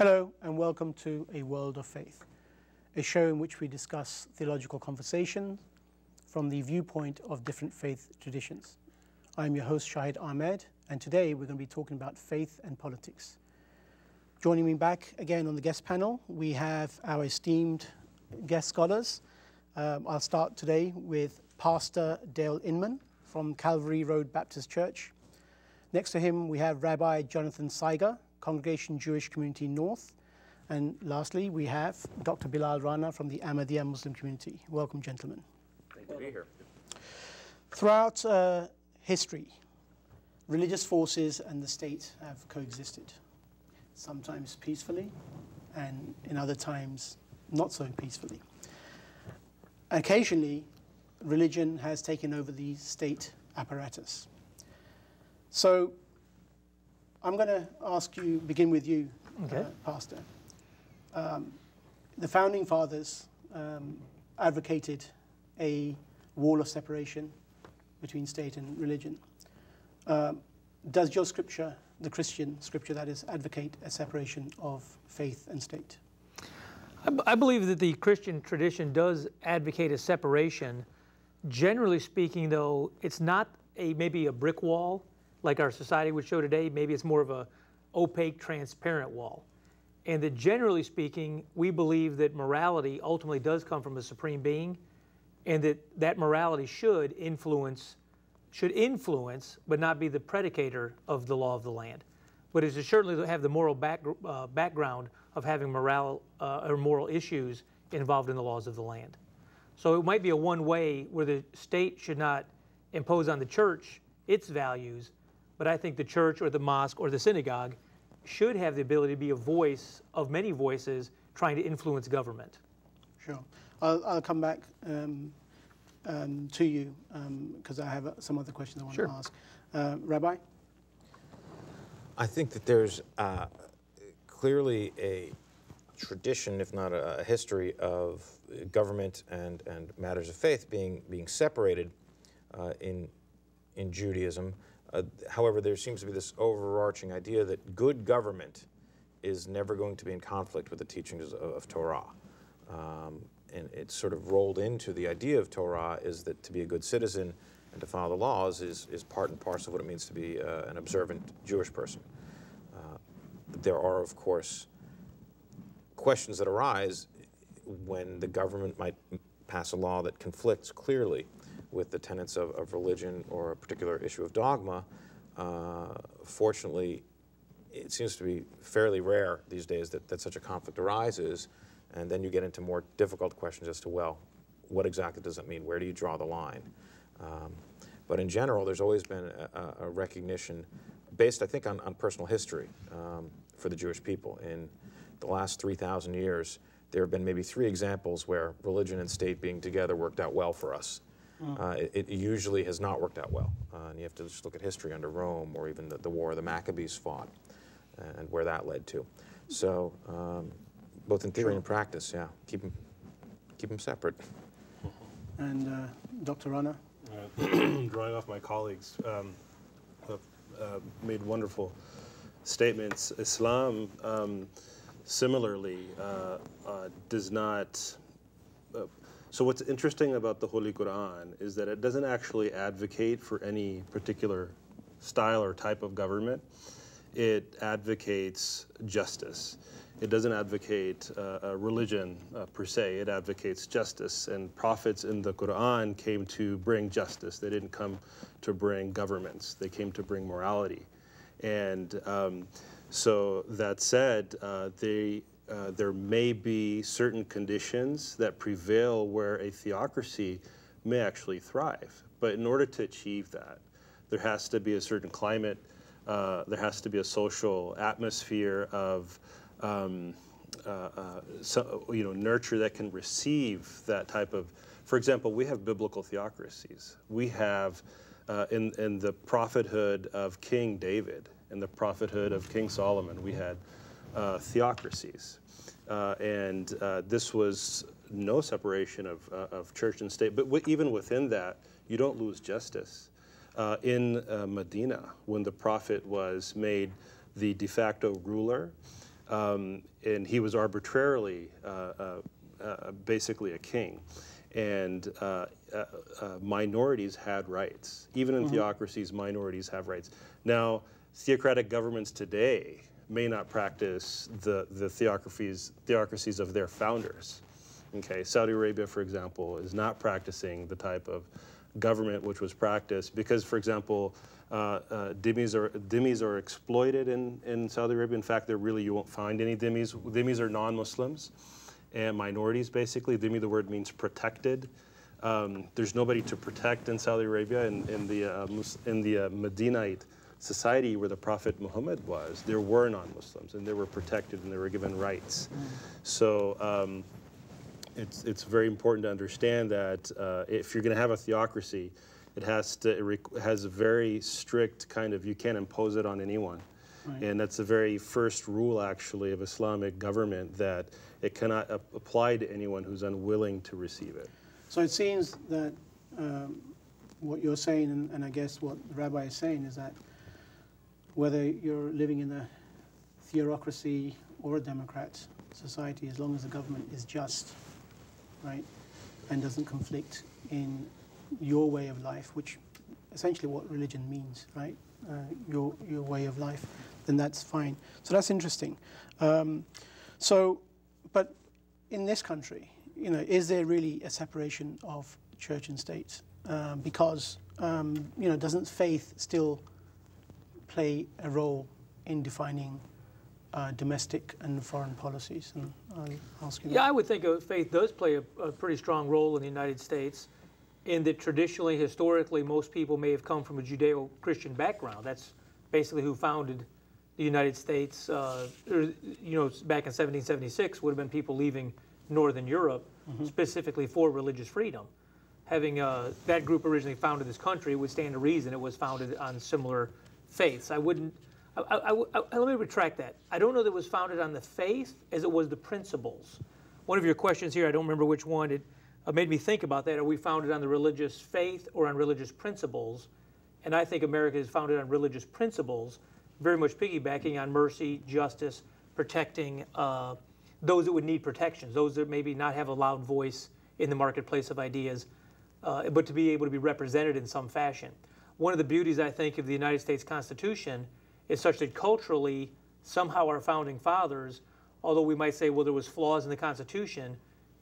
Hello and welcome to A World of Faith, a show in which we discuss theological conversations from the viewpoint of different faith traditions. I'm your host Shahid Ahmed, and today we're going to be talking about faith and politics. Joining me back again on the guest panel, we have our esteemed guest scholars. I'll start today with Pastor Dale Inman from Calvary Road Baptist Church. Next to him we have Rabbi Jonathan Siger, Congregation Jewish Community North. And lastly, we have Dr. Bilal Rana from the Ahmadiyya Muslim community. Welcome, gentlemen. Great to be here. Throughout history, religious forces and the state have coexisted, sometimes peacefully, and in other times not so peacefully. Occasionally, religion has taken over the state apparatus. So I'm going to begin with you, okay. Pastor. The Founding Fathers advocated a wall of separation between state and religion. Does your scripture, the Christian scripture that is, advocate a separation of faith and state? I believe that the Christian tradition does advocate a separation. Generally speaking, though, it's not maybe a brick wall like our society would show today. Maybe it's more of a opaque, transparent wall. And that generally speaking, we believe that morality ultimately does come from a supreme being, and that morality should influence, but not be the predicator of the law of the land. But it should certainly have the moral background of having moral issues involved in the laws of the land. So it might be a one-way where the state should not impose on the church its values, but I think the church or the mosque or the synagogue should have the ability to be a voice of many voices trying to influence government. Sure. I'll come back to you because I have some other questions I want to ask. Rabbi? I think that there's clearly a tradition, if not a history, of government and matters of faith being separated in Judaism. However, there seems to be this overarching idea that good government is never going to be in conflict with the teachings of Torah. And it's sort of rolled into the idea of Torah is that to be a good citizen and to follow the laws is part and parcel of what it means to be an observant Jewish person. There are, of course, questions that arise when the government might pass a law that conflicts clearly with the tenets of religion or a particular issue of dogma. Fortunately, it seems to be fairly rare these days that such a conflict arises, and then you get into more difficult questions as to, well, what exactly does it mean? Where do you draw the line? But in general, there's always been a recognition based, I think, on personal history for the Jewish people. In the last 3,000 years, there have been maybe 3 examples where religion and state being together worked out well for us. It usually has not worked out well. And you have to just look at history under Rome or even the war the Maccabees fought and where that led to. So both in theory and practice, yeah, keep them separate. And Dr. Rana? Drawing off my colleagues have made wonderful statements. Islam similarly does not so what's interesting about the Holy Quran is that it doesn't actually advocate for any particular style or type of government. It advocates justice. It doesn't advocate a religion per se. It advocates justice. And prophets in the Quran came to bring justice. They didn't come to bring governments. They came to bring morality. And so that said, there may be certain conditions that prevail where a theocracy may actually thrive. But in order to achieve that, there has to be a certain climate, there has to be a social atmosphere of nurture that can receive that type of, for example, we have biblical theocracies. We have, in the prophethood of King David, in the prophethood of King Solomon, we had theocracies. And this was no separation of church and state. But even within that, you don't lose justice. In Medina, when the prophet was made the de facto ruler, and he was arbitrarily basically a king. And minorities had rights. Even in theocracies, minorities have rights. Now, theocratic governments today may not practice the theocracies of their founders. Okay, Saudi Arabia, for example, is not practicing the type of government which was practiced because, for example, dhimmis are exploited in Saudi Arabia. In fact, you won't find any dhimmis. Dhimmis are non-Muslims and minorities, basically. Dhimmi, the word means protected. There's nobody to protect in Saudi Arabia. In the Medinite society where the Prophet Muhammad was, there were non-Muslims, and they were protected and they were given rights. So it's very important to understand that if you're going to have a theocracy, it has a very strict kind of, you can't impose it on anyone. Right. And that's the very first rule, actually, of Islamic government, that it cannot apply to anyone who's unwilling to receive it. So it seems that what you're saying, and I guess what the Rabbi is saying, is that whether you're living in a theocracy or a democrat society, as long as the government is just, right, and doesn't conflict in your way of life, which essentially what religion means, right, your way of life, then that's fine. So that's interesting. But in this country, is there really a separation of church and state? Because doesn't faith still play a role in defining domestic and foreign policies? And I'll ask you that. Yeah, I would think faith does play a pretty strong role in the United States, in that traditionally, historically, most people may have come from a Judeo-Christian background. That's basically who founded the United States. Back in 1776 would have been people leaving Northern Europe specifically for religious freedom. Having that group originally founded this country, it would stand to reason it was founded on similar faiths. Let me retract that. I don't know that it was founded on the faith as it was the principles. One of your questions here, I don't remember which one, it made me think about that. Are we founded on the religious faith or on religious principles? And I think America is founded on religious principles, very much piggybacking on mercy, justice, protecting those that would need protections, those that maybe not have a loud voice in the marketplace of ideas, but to be able to be represented in some fashion. One of the beauties, I think, of the United States Constitution is such that culturally, somehow our founding fathers, although we might say, well, there was flaws in the Constitution,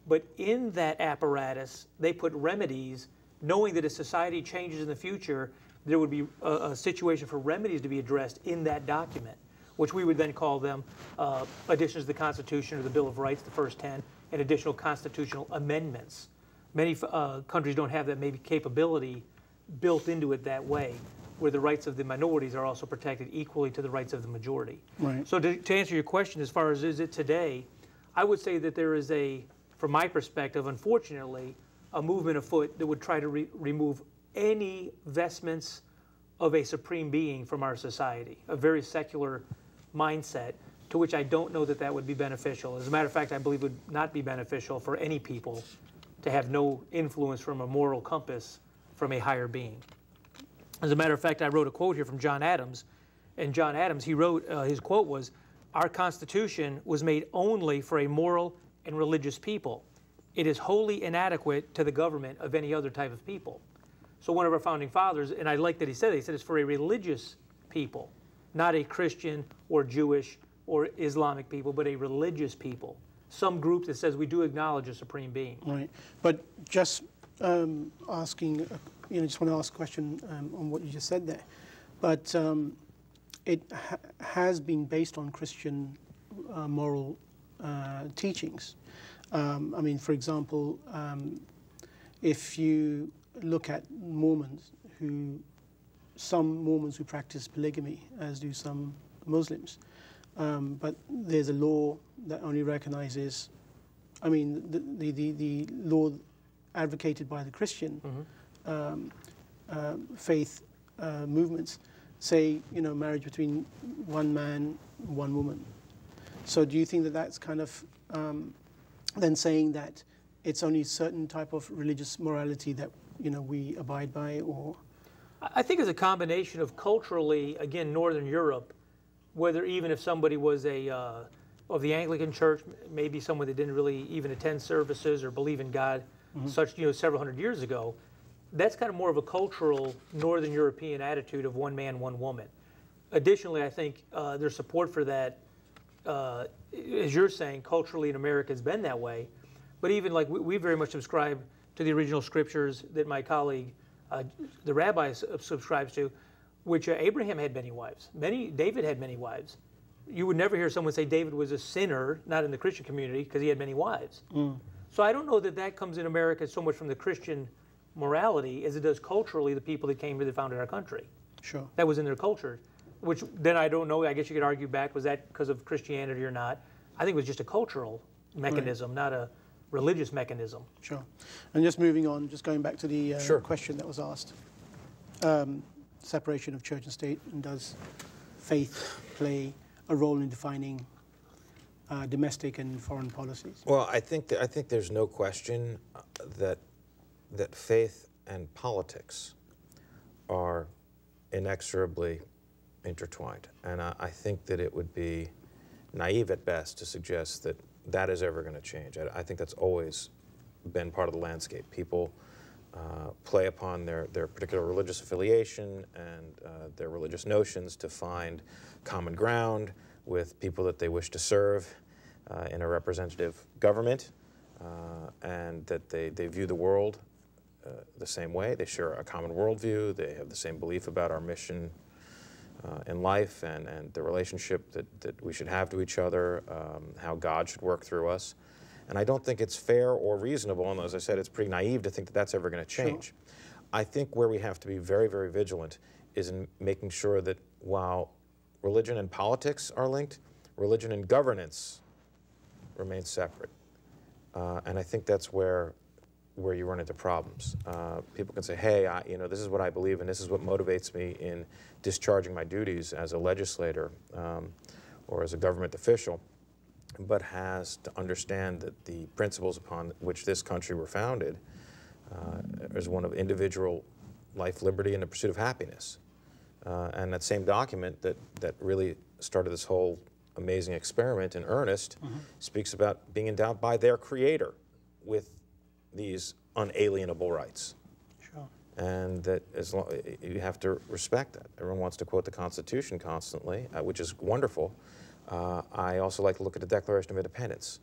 but in that apparatus, they put remedies, knowing that as society changes in the future, there would be a situation for remedies to be addressed in that document, which we would then call them additions to the Constitution or the Bill of Rights, the first 10, and additional constitutional amendments. Many countries don't have that maybe capability built into it that way, where the rights of the minorities are also protected equally to the rights of the majority. Right. So to answer your question, as far as is it today, I would say that there is from my perspective, unfortunately, a movement afoot that would try to remove any vestments of a supreme being from our society, a very secular mindset, to which I don't know that would be beneficial. As a matter of fact, I believe it would not be beneficial for any people to have no influence from a moral compass from a higher being. As a matter of fact, I wrote a quote here from John Adams, and John Adams, he wrote, his quote was, "Our Constitution was made only for a moral and religious people. It is wholly inadequate to the government of any other type of people." So one of our founding fathers, and I like that he said it's for a religious people, not a Christian or Jewish or Islamic people, but a religious people. Some group that says we do acknowledge a supreme being. Right, but just asking, just want to ask a question on what you just said there. But it has been based on Christian moral teachings. For example, if you look at Mormons, some Mormons who practice polygamy, as do some Muslims, but there's a law that only recognizes, the law advocated by the Christian faith movements say, marriage between one man, one woman. So do you think that that's kind of then saying that it's only certain type of religious morality that we abide by? Or I think it's a combination of culturally, again, Northern Europe, whether even if somebody was a of the Anglican Church, maybe someone that didn't really even attend services or believe in God, such, several hundred years ago, that's kind of more of a cultural Northern European attitude of one man, one woman. Additionally, I think there's support for that, as you're saying, culturally in America has been that way. But even like we very much subscribe to the original scriptures that my colleague, the Rabbi, subscribes to, which Abraham had many wives. David had many wives. You would never hear someone say David was a sinner, not in the Christian community, because he had many wives. So I don't know that that comes in America so much from the Christian morality as it does culturally, the people that came here that founded our country. Sure. That was in their culture, which then I don't know, I guess you could argue back, was that because of Christianity or not? I think it was just a cultural mechanism, not a religious mechanism. Sure. And just moving on, just going back to the Sure. question that was asked, separation of church and state, and does faith play a role in defining domestic and foreign policies? Well, I think there's no question that faith and politics are inexorably intertwined, and I think that it would be naive at best to suggest that that is ever going to change. I think that's always been part of the landscape. People play upon their particular religious affiliation and their religious notions to find common ground with people that they wish to serve in a representative government, and that they view the world the same way. They share a common worldview. They have the same belief about our mission in life and the relationship that we should have to each other, how God should work through us. And I don't think it's fair or reasonable, and as I said, it's pretty naive to think that that's ever going to change. Sure. I think where we have to be very, very vigilant is in making sure that while religion and politics are linked, religion and governance remain separate. And I think that's where you run into problems. People can say, hey, this is what I believe and this is what motivates me in discharging my duties as a legislator or as a government official, but has to understand that the principles upon which this country were founded is one of individual life, liberty, and the pursuit of happiness. And that same document that really started this whole amazing experiment in earnest speaks about being endowed by their creator with these unalienable rights. Sure. And that you have to respect that. Everyone wants to quote the Constitution constantly, which is wonderful. I also like to look at the Declaration of Independence,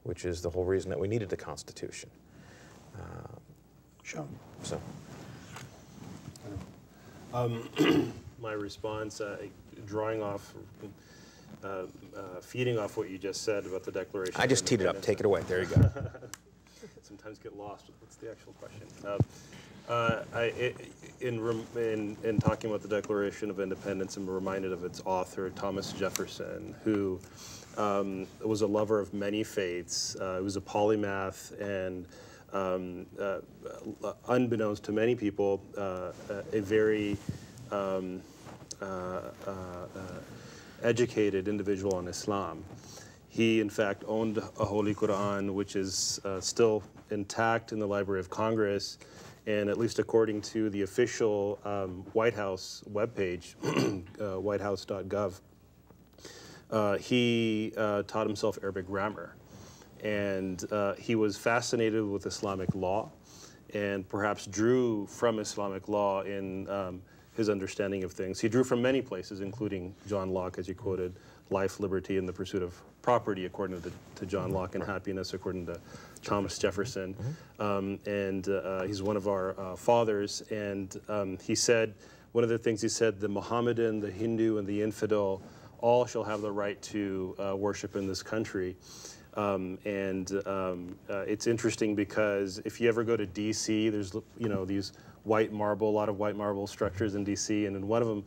which is the whole reason that we needed the Constitution. Sure. So. My response, drawing off, feeding off what you just said about the Declaration. I just teed it up. Take it away. There you go. Sometimes get lost. What's the actual question? In talking about the Declaration of Independence, I'm reminded of its author, Thomas Jefferson, who was a lover of many faiths. He was a polymath, and unbeknownst to many people, a very educated individual in Islam. He, in fact, owned a Holy Quran, which is still intact in the Library of Congress, and at least according to the official White House webpage, whitehouse.gov, he taught himself Arabic grammar. And he was fascinated with Islamic law, and perhaps drew from Islamic law in his understanding of things. He drew from many places, including John Locke, as you quoted, life, liberty, and the pursuit of property, according to John Locke, and happiness, according to Thomas Jefferson. And he's one of our fathers. And he said, one of the things he said, the Mohammedan, the Hindu, and the infidel all shall have the right to worship in this country. It's interesting because if you ever go to D.C., there's these white marble, a lot of white marble structures in D.C., and in one of them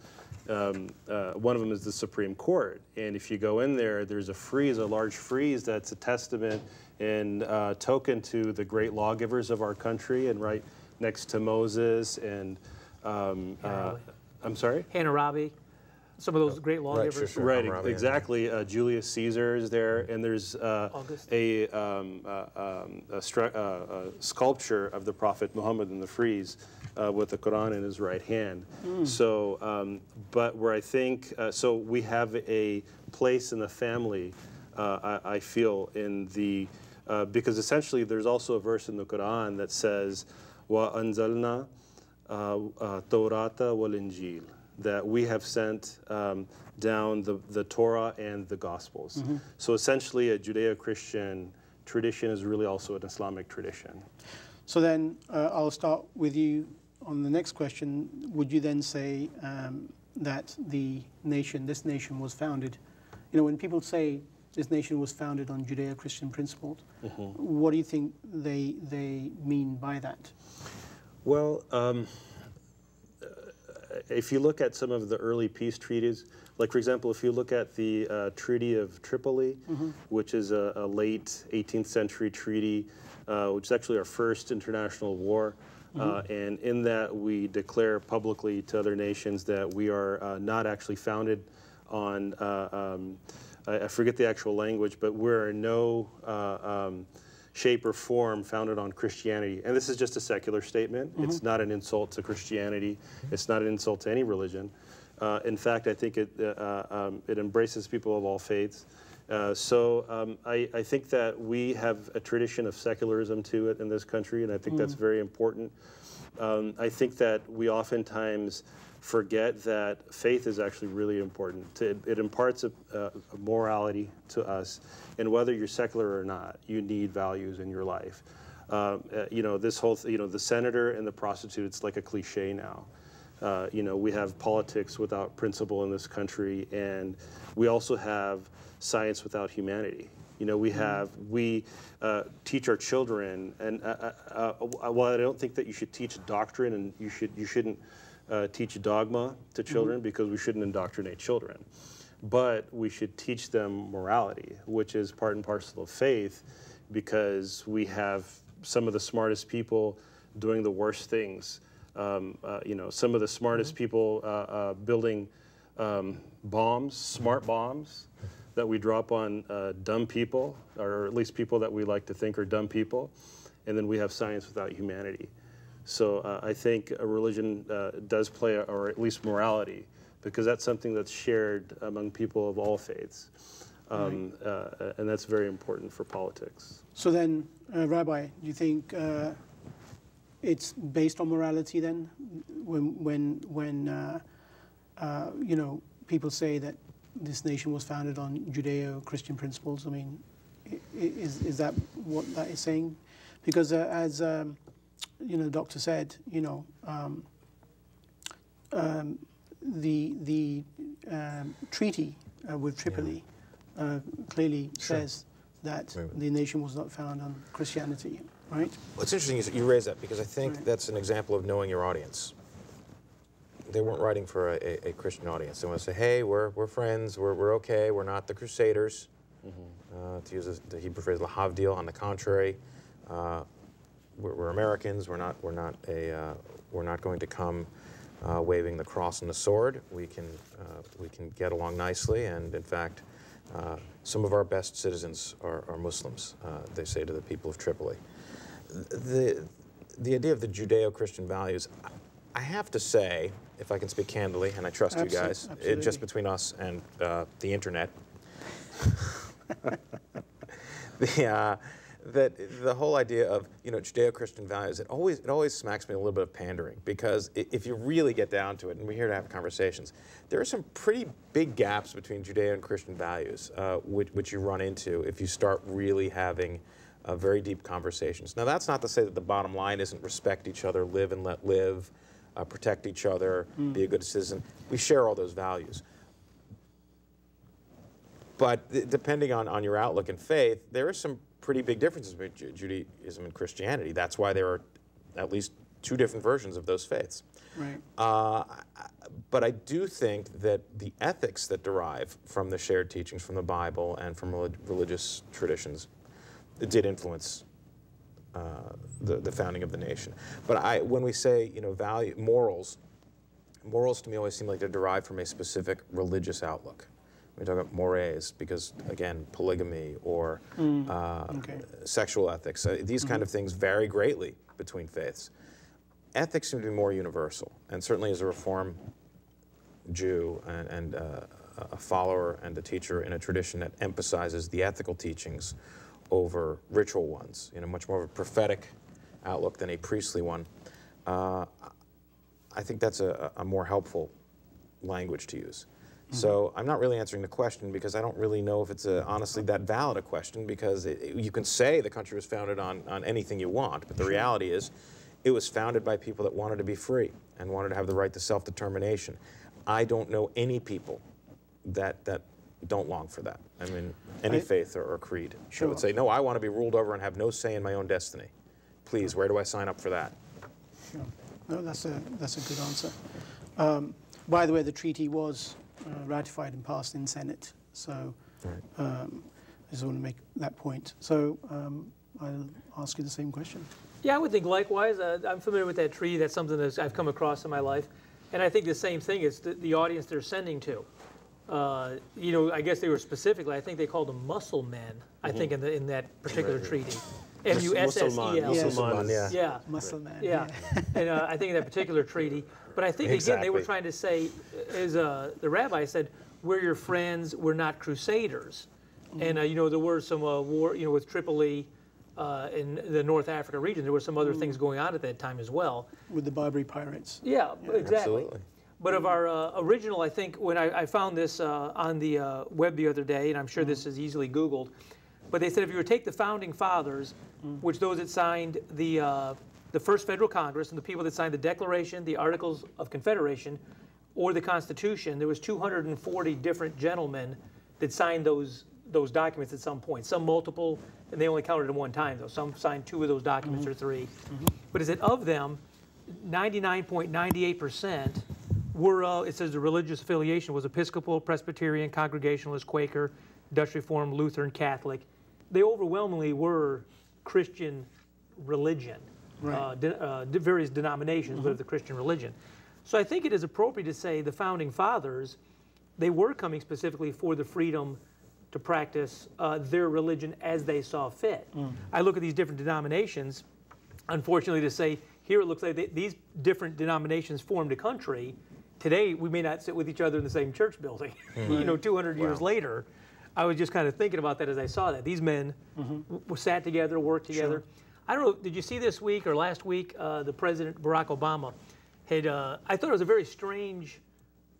is the Supreme Court. And if you go in there, there's a large frieze that's a testament and token to the great lawgivers of our country, and right next to Moses and I'm sorry? Rabbi. Some of those great lawgivers. Right, right, exactly. Julius Caesar is there, and there's a sculpture of the Prophet Muhammad in the frieze with the Quran in his right hand. So, but where I think, so we have a place in the family I feel in the, because essentially there's also a verse in the Quran that says, wa anzalna Taurata wal Injil, that we have sent down the Torah and the Gospels. So essentially a Judeo-Christian tradition is really also an Islamic tradition. So then I'll start with you on the next question. Would you then say that this nation was founded, when people say this nation was founded on Judeo-Christian principles, what do you think they mean by that? Well, if you look at some of the early peace treaties, like for example, if you look at the Treaty of Tripoli, which is a late 18th century treaty, which is actually our first international war, and in that we declare publicly to other nations that we are not actually founded on, I forget the actual language, but we're in no shape or form founded on Christianity. And this is just a secular statement. It's not an insult to Christianity. It's not an insult to any religion. In fact, I think it embraces people of all faiths. So I think that we have a tradition of secularism to it in this country, and I think that's very important. I think that we oftentimes forget that faith is actually really important. It imparts a morality to us, and whether you're secular or not, you need values in your life. This whole, the senator and the prostitute, it's like a cliche now. We have politics without principle in this country, and we also have science without humanity. We teach our children, and while I don't think that you should teach doctrine, and you shouldn't teach dogma to children, because we shouldn't indoctrinate children, but we should teach them morality, which is part and parcel of faith, because we have some of the smartest people doing the worst things. Some of the smartest people building bombs, smart bombs, that we drop on dumb people, or at least people that we like to think are dumb people. And then we have science without humanity. So I think a religion does play, or at least morality, because that's something that's shared among people of all faiths. And that's very important for politics. So then, Rabbi, do you think it's based on morality then? When people say that this nation was founded on Judeo-Christian principles, I mean, is that what that is saying? Because as the doctor said, the treaty with Tripoli clearly says that the nation was not founded on Christianity, right? Well, it's interesting you raise that, because I think that's an example of knowing your audience. They weren't writing for a Christian audience. They want to say, hey, we're friends, we're okay, we're not the Crusaders, to use the Hebrew phrase, lahavdil. On the contrary, we're Americans. We're not going to come waving the cross and the sword. We can get along nicely, and in fact, some of our best citizens are Muslims. They say to the people of Tripoli. The idea of the Judeo-Christian values, I have to say, if I can speak candidly, and I trust you guys, just between us and the internet, that the whole idea of Judeo-Christian values, it always smacks me a little bit of pandering, because if you really get down to it, and we're here to have conversations, there are some pretty big gaps between Judeo and Christian values, which you run into if you start really having very deep conversations. Now, that's not to say that the bottom line isn't respect each other, live and let live, protect each other, be a good citizen. We share all those values. But depending on your outlook and faith, there are some pretty big differences between Judaism and Christianity. That's why there are at least two different versions of those faiths. Right. But I do think that the ethics that derive from the shared teachings from the Bible and from religious traditions did influence the founding of the nation. But when we say morals to me always seem like they're derived from a specific religious outlook. We talk about mores because, again, polygamy or sexual ethics. These kind of things vary greatly between faiths. Ethics seem to be more universal, and certainly as a Reform Jew and a follower and a teacher in a tradition that emphasizes the ethical teachings over ritual ones, much more of a prophetic outlook than a priestly one, I think that's a more helpful language to use. So I'm not really answering the question because I don't really know if it's honestly that valid a question, because you can say the country was founded on anything you want, but the reality is it was founded by people that wanted to be free and wanted to have the right to self-determination. I don't know any people that don't long for that. I mean, any faith or creed that would say, no, I want to be ruled over and have no say in my own destiny. Please, where do I sign up for that? Sure. No, that's a good answer. By the way, the treaty was ratified and passed in Senate, so I just want to make that point. So I'll ask you the same question. Yeah, I would think likewise. I'm familiar with that treaty. That's something that I've come across in my life. And I think the same thing is the audience they're sending to. I guess they were specifically, I think they called them muscle men, I think in that particular treaty. M-U-S-S-E-L. Musulman, yeah. Muscle man. Yeah. And I think in that particular treaty. But I think, again, they were trying to say, as the rabbi said, we're your friends, we're not crusaders. And, there were some war, with Tripoli in the North Africa region. There were some other things going on at that time as well. With the Barbary pirates. Yeah, exactly. Absolutely. But of our original, I think, when I found this on the web the other day, and I'm sure this is easily Googled, but they said if you were to take the Founding Fathers, which those that signed the first Federal Congress and the people that signed the Declaration, the Articles of Confederation, or the Constitution, there was 240 different gentlemen that signed those documents at some point. Some multiple, and they only counted them one time, though. Some signed 2 of those documents or 3. But it said of them, 99.98% were, it says the religious affiliation was Episcopal, Presbyterian, Congregationalist, Quaker, Dutch Reformed, Lutheran, Catholic. They overwhelmingly were Christian religion, various denominations, but of the Christian religion. So I think it is appropriate to say the Founding Fathers, they were coming specifically for the freedom to practice their religion as they saw fit. I look at these different denominations, unfortunately to say, here it looks like these different denominations formed a country. Today, we may not sit with each other in the same church building. 200 years later, I was just kind of thinking about that as I saw that. These men sat together, worked together. I don't know, did you see this week or last week, the President Barack Obama had, I thought it was a very strange,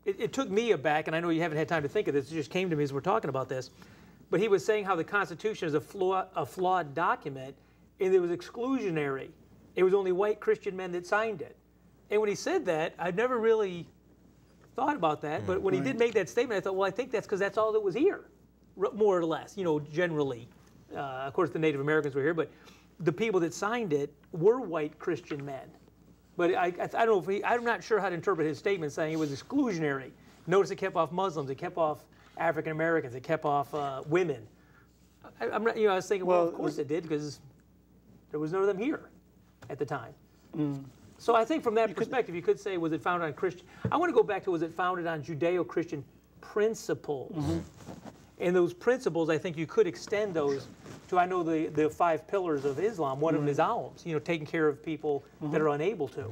it took me aback, and I know you haven't had time to think of this, it just came to me as we're talking about this, but he was saying how the Constitution is a flawed document, and it was exclusionary. It was only white Christian men that signed it. And when he said that, I'd never really thought about that, but when he did make that statement, I thought, well, I think that's because that's all that was here, more or less, generally. Of course, the Native Americans were here, but the people that signed it were white Christian men. But I don't know if I'm not sure how to interpret his statement saying it was exclusionary. Notice it kept off Muslims, it kept off African Americans, it kept off women. I'm not, I was thinking, well, of course it did, because there was none of them here at the time. So I think from that perspective, you could say, was it founded on Christian? I want to go back to, was it founded on Judeo-Christian principles? And those principles, I think you could extend those to, I know the 5 pillars of Islam. One of them is alms, taking care of people that are unable to.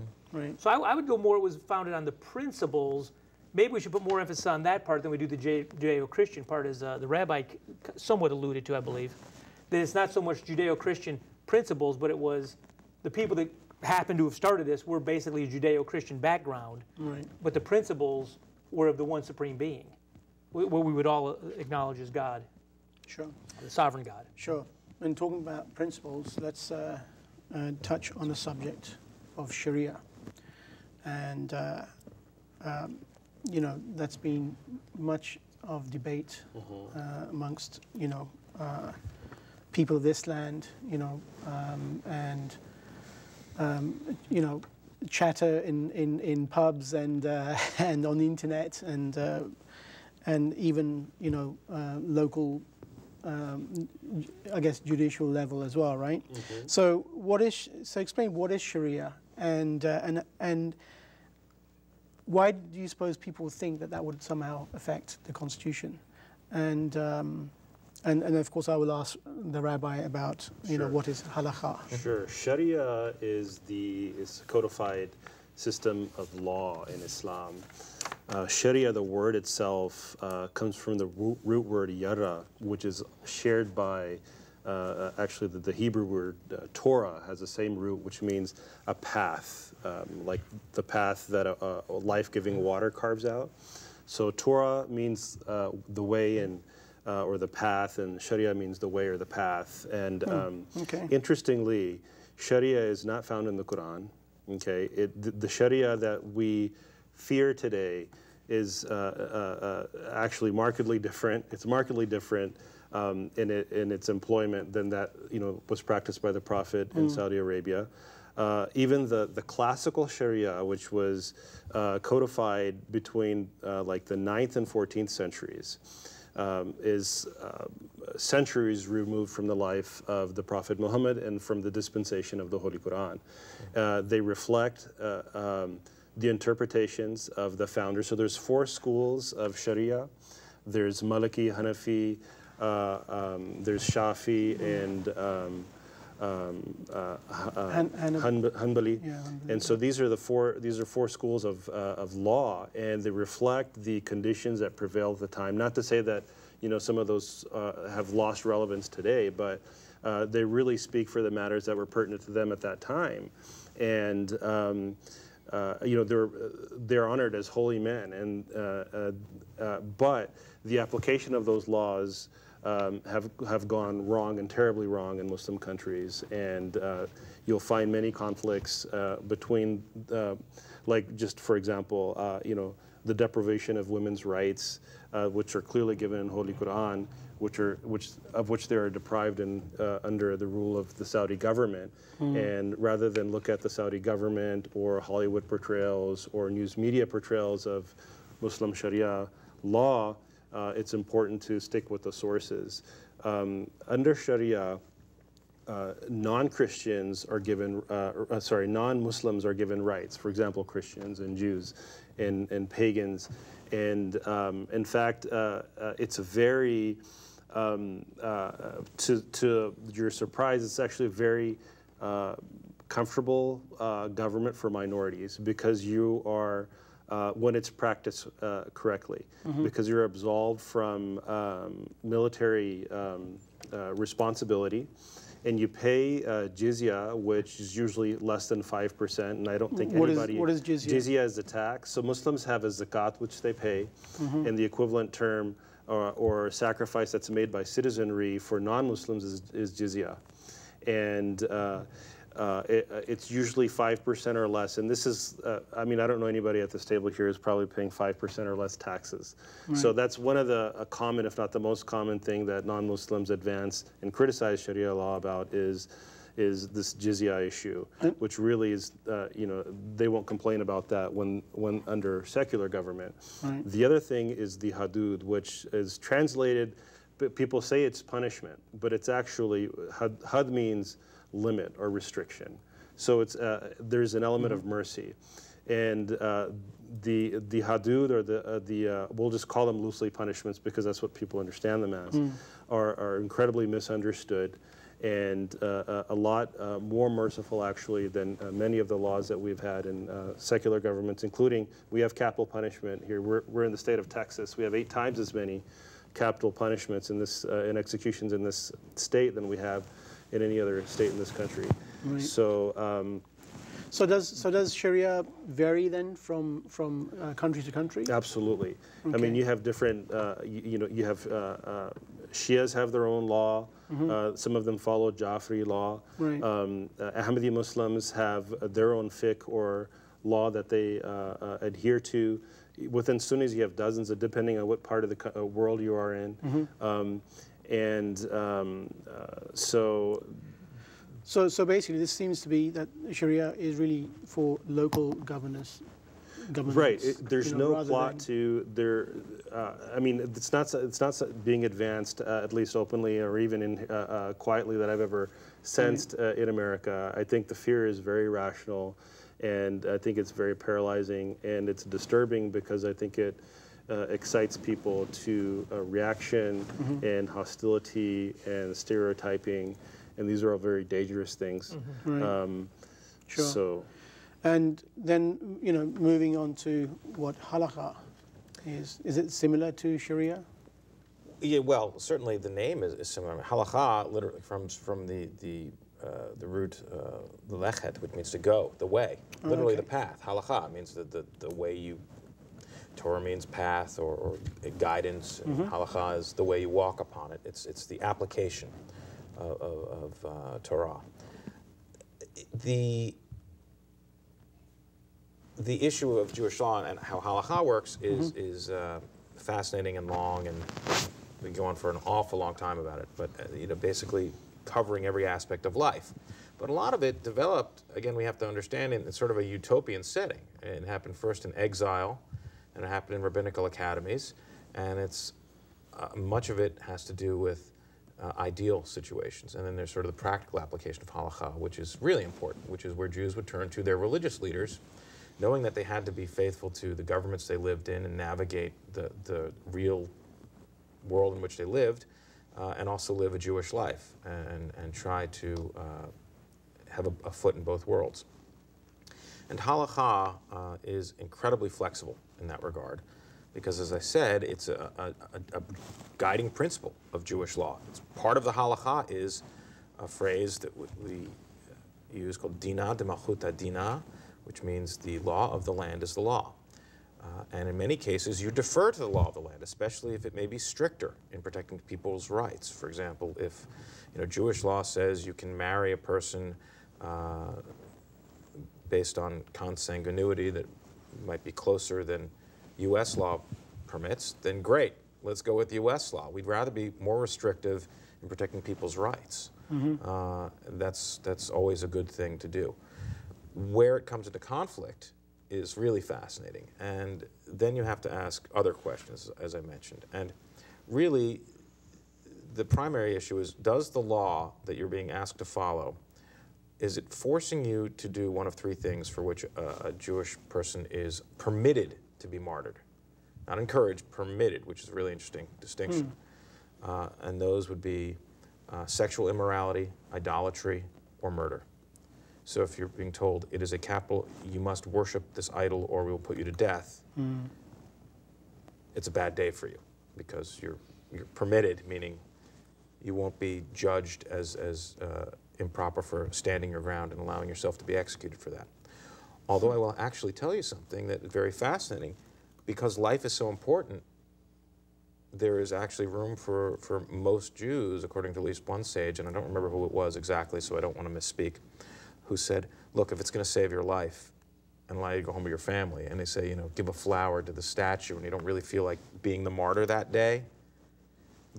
So I would go more, it was founded on the principles. Maybe we should put more emphasis on that part than we do the Judeo-Christian part, as the rabbi somewhat alluded to, I believe. That it's not so much Judeo-Christian principles, but it was the people that happened to have started this were basically a Judeo-Christian background, but the principles were of the one supreme being, what we would all acknowledge as God. Sure. The sovereign God. Sure. And talking about principles, let's touch on the subject of Sharia. And, that's been much of debate amongst, people of this land, and chatter in pubs and on the internet and even local, I guess, judicial level as well, right? So explain what is Sharia and why do you suppose people think that would somehow affect the Constitution? And of course, I will ask the rabbi about what is halakha. Sure. Sharia is a codified system of law in Islam. Sharia, the word itself, comes from the root word yara, which is shared by, actually the Hebrew word Torah has the same root, which means a path, like the path that a life-giving water carves out. So Torah means the way and or the path, and Sharia means the way or the path. And interestingly, Sharia is not found in the Quran. Okay, the Sharia that we fear today is actually markedly different. It's markedly different in its employment than that was practiced by the Prophet in Saudi Arabia. Even the classical Sharia, which was codified between like the 9th and 14th centuries, is centuries removed from the life of the Prophet Muhammad and from the dispensation of the Holy Quran. They reflect the interpretations of the founders. So there's 4 schools of Sharia. There's Maliki, Hanafi, there's Shafi, and Hanbali. Yeah, and so these are 4 schools of law, and they reflect the conditions that prevailed at the time. Not to say that some of those have lost relevance today, but they really speak for the matters that were pertinent to them at that time. And they're honored as holy men, and but the application of those laws have gone wrong and terribly wrong in Muslim countries, and you'll find many conflicts between, like just for example, the deprivation of women's rights, which are clearly given in Holy Quran, of which they are deprived under the rule of the Saudi government. And rather than look at the Saudi government or Hollywood portrayals or news media portrayals of Muslim Sharia law, it's important to stick with the sources. Under Sharia, non-Christians are given, non-Muslims are given rights. For example, Christians and Jews and pagans. And in fact, it's a very, to your surprise, it's actually a very comfortable government for minorities, because you are, when it's practiced correctly, because you're absolved from military responsibility, and you pay jizya, which is usually less than 5%, and I don't think anybody... What is jizya? Jizya is the tax. So Muslims have a zakat, which they pay, and the equivalent term or sacrifice that's made by citizenry for non-Muslims is jizya. And it's usually 5% or less. And this is, I mean, I don't know anybody at this table here who's probably paying 5% or less taxes. Right. So that's one of the common, if not the most common thing that non-Muslims advance and criticize Sharia law about is this jizya issue, which really is, they won't complain about that when under secular government. Right. The other thing is the hadud, which is translated, people say it's punishment, but it's actually, had means limit or restriction. So it's there's an element of mercy, and the hadud, or we'll just call them loosely punishments because that's what people understand them as, are incredibly misunderstood, and a lot more merciful actually than many of the laws that we've had in secular governments, including we have capital punishment here. We're in the state of Texas. We have 8 times as many capital punishments in this in executions in this state than we have in any other state in this country. Right. So, so does Sharia vary then from country to country? Absolutely. Okay. I mean, you have different. You have Shias have their own law. Some of them follow Jafri law. Right. Ahmadi Muslims have their own fiqh or law that they adhere to. Within Sunnis, you have dozens, depending on what part of the world you are in. So basically, this seems to be that Sharia is really for local governance. Right. There's no plot to there. I mean, it's not being advanced at least openly or even in quietly that I've ever sensed in America. I think the fear is very rational, and I think it's very paralyzing, and it's disturbing because I think it excites people to reaction and hostility and stereotyping, and these are all very dangerous things. Right. Sure. So, and then moving on to what halakha Is it similar to Sharia? Yeah, well, certainly the name is similar. Halakha literally comes from the root lechet, which means to go, the way, literally the path. Halakha means the way you. Torah means path or guidance. And halakha is the way you walk upon it. It's the application of Torah. The issue of Jewish law and how halakha works is fascinating and long, and we go on for an awful long time about it. But basically covering every aspect of life. But a lot of it developed, again, we have to understand, in sort of a utopian setting. It happened first in exile, and it happened in rabbinical academies, and it's much of it has to do with ideal situations. And then there's sort of the practical application of halakha, which is really important, which is where Jews would turn to their religious leaders, knowing that they had to be faithful to the governments they lived in and navigate the real world in which they lived, and also live a Jewish life and try to have a foot in both worlds. And halakha is incredibly flexible in that regard, because, as I said, it's a guiding principle of Jewish law. It's part of the halakha is a phrase that we use called dina de malchuta dina, which means the law of the land is the law. And in many cases, you defer to the law of the land, especially if it may be stricter in protecting people's rights. For example, if Jewish law says you can marry a person based on consanguinity that might be closer than U.S. law permits, then great, let's go with U.S. law. We'd rather be more restrictive in protecting people's rights. That's always a good thing to do. Where it comes into conflict is really fascinating. And then you have to ask other questions, as I mentioned. And really, the primary issue is, does the law that you're being asked to follow, is it forcing you to do one of three things for which a Jewish person is permitted to be martyred? Not encouraged, permitted, which is a really interesting distinction. And those would be sexual immorality, idolatry, or murder. So if you're being told it is a capital, you must worship this idol or we will put you to death, it's a bad day for you, because you're permitted, meaning you won't be judged as improper for standing your ground and allowing yourself to be executed for that. Although I will actually tell you something that is very fascinating. Because life is so important, there is actually room for most Jews, according to at least one sage, and I don't remember who it was exactly, so I don't want to misspeak, who said, look, if it's going to save your life and allow you to go home to your family, and they say, give a flower to the statue and you don't really feel like being the martyr that day,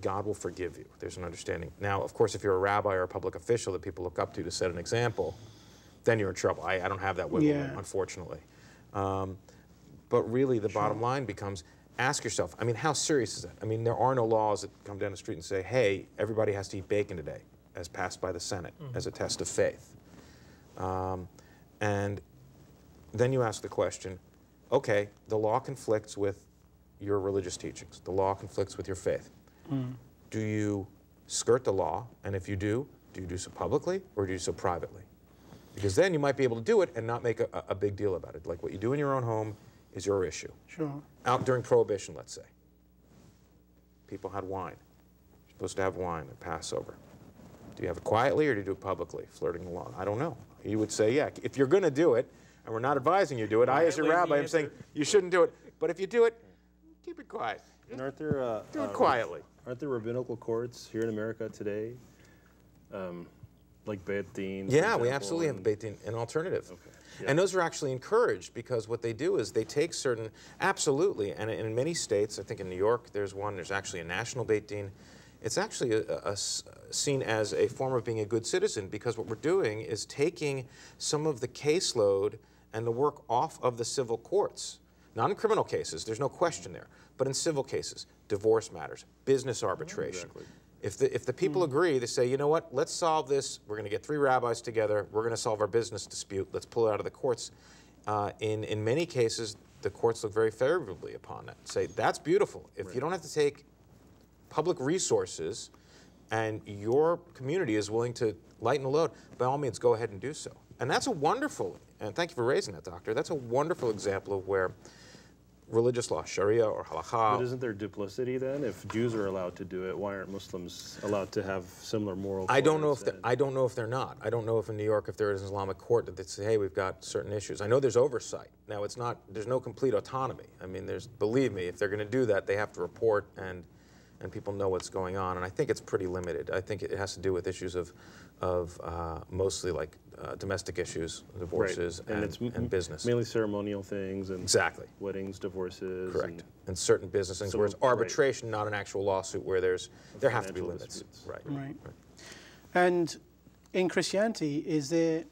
God will forgive you. There's an understanding. Now, of course, if you're a rabbi or a public official that people look up to set an example, then you're in trouble. I don't have that wiggle room, unfortunately. But really, the bottom line becomes, ask yourself, how serious is that? There are no laws that come down the street and say, hey, everybody has to eat bacon today, as passed by the Senate, as a test of faith. And then you ask the question, okay, the law conflicts with your religious teachings. The law conflicts with your faith. Do you skirt the law? And if you do you do so publicly or do you do so privately? Because then you might be able to do it and not make a big deal about it. Like what you do in your own home is your issue. Sure. Out during Prohibition, let's say, people had wine. You're supposed to have wine at Passover. Do you have it quietly or do you do it publicly, flirting the law? I don't know. You would say, yeah, if you're going to do it, and we're not advising you to do it, I, as your rabbi, am saying you shouldn't do it. But if you do it, keep it quiet. And aren't there do it quietly. Aren't there rabbinical courts here in America today, like Beit Din? Yeah, we absolutely have Beit Din, an alternative. Okay. Yeah. And those are actually encouraged, because what they do is they take certain, absolutely, and in many states, I think in New York there's one, there's actually a national Beit Din. It's actually seen as a form of being a good citizen, because what we're doing is taking some of the caseload and the work off of the civil courts. Not in criminal cases, there's no question there, but in civil cases, divorce matters, business arbitration. Exactly. If the people agree, they say, you know what, let's solve this. We're going to get 3 rabbis together. We're going to solve our business dispute. Let's pull it out of the courts. In many cases, the courts look very favorably upon that. Say, that's beautiful. If you don't have to take public resources and your community is willing to lighten the load, by all means, go ahead and do so. And that's a wonderful, and thank you for raising that, Doctor, that's a wonderful example of where religious law, Sharia or halakha. But isn't there duplicity then? If Jews are allowed to do it, why aren't Muslims allowed to have similar moral codes? I don't know if they're not. I don't know if in New York, if there is an Islamic court that they say, hey, we've got certain issues. I know there's oversight. Now, it's not. There's no complete autonomy. I mean, believe me, if they're going to do that, they have to report and people know what's going on. And I think it's pretty limited. I think it has to do with issues of mostly like domestic issues, divorces, right. and business. Mainly ceremonial things and exactly weddings, divorces. Correct. And certain business things where it's arbitration, right. Not an actual lawsuit, where there have to be limits. Right. Right. And in Christianity, is there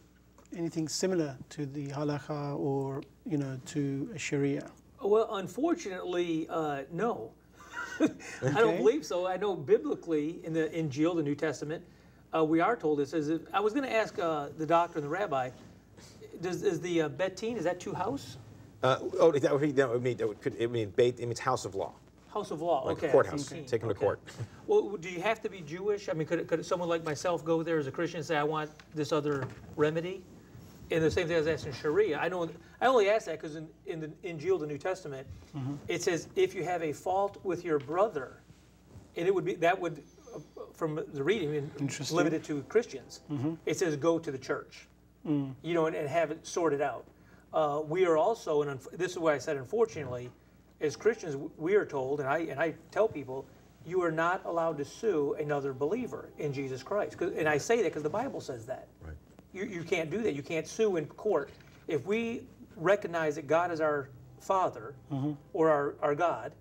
anything similar to the halakha or to a Sharia? Well, unfortunately, no. I don't believe so. I know biblically in the Injil, the New Testament, we are told this. I was going to ask the doctor and the rabbi, is the betin, is that two house? It means house of law. House of law, like okay. A courthouse, take them to court. Well, do you have to be Jewish? I mean, could someone like myself go there as a Christian and say, I want this other remedy? And the same thing as asking Sharia. I only ask that because in the Injil, the New Testament, it says if you have a fault with your brother, and that would from the reading, it's limited to Christians. It says go to the church, and have it sorted out. We are also, and this is why I said unfortunately, as Christians, we are told, and I tell people, you are not allowed to sue another believer in Jesus Christ. And I say that because the Bible says that. Right. You can't do that. You can't sue in court. If we recognize that God is our Father or our God,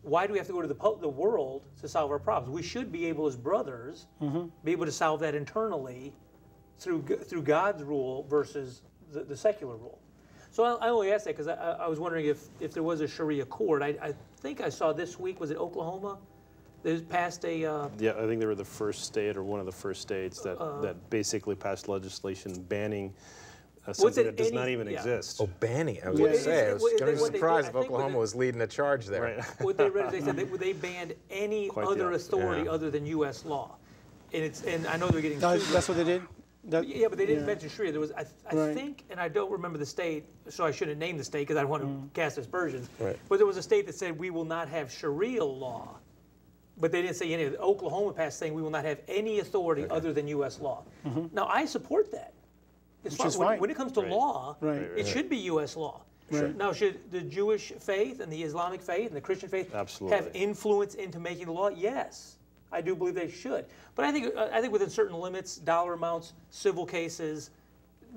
why do we have to go to the world to solve our problems? We should be able, as brothers, be able to solve that internally through God's rule versus the secular rule. So I only asked that because I was wondering if there was a Sharia court. I think I saw this week, was it Oklahoma? They passed a... yeah, I think they were the first state or one of the first states that basically passed legislation banning something that does not even exist. Oh, banning. I was going to say, I was going to be surprised if Oklahoma was leading the charge there. Right. What they read is they said they banned any other authority other than U.S. law. And I know they're getting sued. That's what they did? Yeah, but they didn't mention Sharia. There was, I think, and I don't remember the state, so I shouldn't name the state because I don't want to cast aspersions. Right. But there was a state that said we will not have Sharia law. But they didn't say any. Oklahoma passed saying we will not have any authority other than U.S. law. Now, I support that. When it comes to law, it should be U.S. law. Right. Now, should the Jewish faith and the Islamic faith and the Christian faith have influence into making the law? Yes, I do believe they should. But I think within certain limits, dollar amounts, civil cases,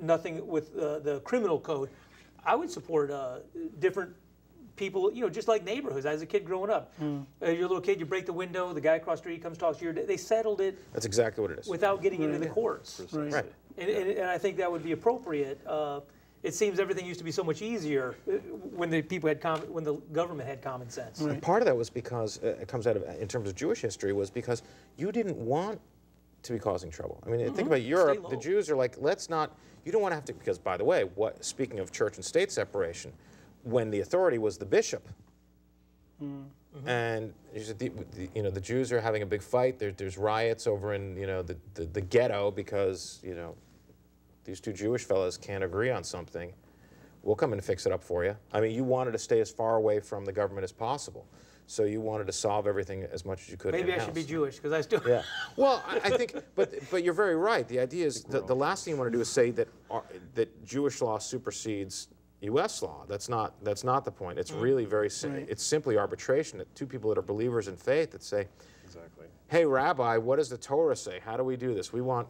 nothing with the criminal code, I would support different people, just like neighborhoods. As a kid growing up, you're a little kid, you break the window, the guy across the street comes, talks to you. They settled it. That's exactly what it is. Without getting into the courts. Right. And I think that would be appropriate. It seems everything used to be so much easier when the government had common sense. Right. And part of that was because it comes out of, in terms of Jewish history, was because you didn't want to be causing trouble. I mean, think about Europe. The Jews are like, let's not. You don't want to have to. Because by the way, speaking of church and state separation, when the authority was the bishop, and the Jews are having a big fight. There's riots over in the ghetto because these two Jewish fellows can't agree on something. We'll come in and fix it up for you. I mean, you wanted to stay as far away from the government as possible, so you wanted to solve everything as much as you could. Maybe I should be Jewish because I still. Yeah. Well, I think, but you're very right. The idea is the last thing you want to do is say that Jewish law supersedes U.S. law. That's not the point. It's really very it's simply arbitration. That two people that are believers in faith that say, hey, Rabbi, what does the Torah say? How do we do this? We want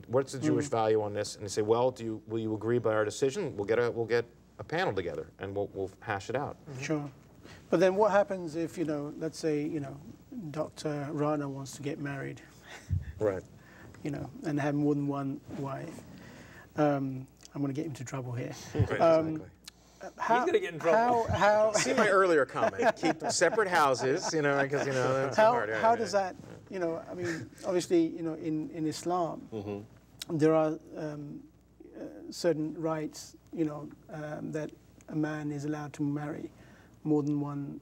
what's the Jewish value on this? And they say, well, will you agree by our decision? We'll get a panel together and we'll hash it out. Sure. But then what happens if let's say Dr. Rana wants to get married, right? And have more than one wife. I'm going to get into trouble here. Exactly. He's going to get in trouble. How see my earlier comment. Keep separate houses, because that's hard. How does that? I mean, obviously, in Islam, there are certain rights, that a man is allowed to marry more than one,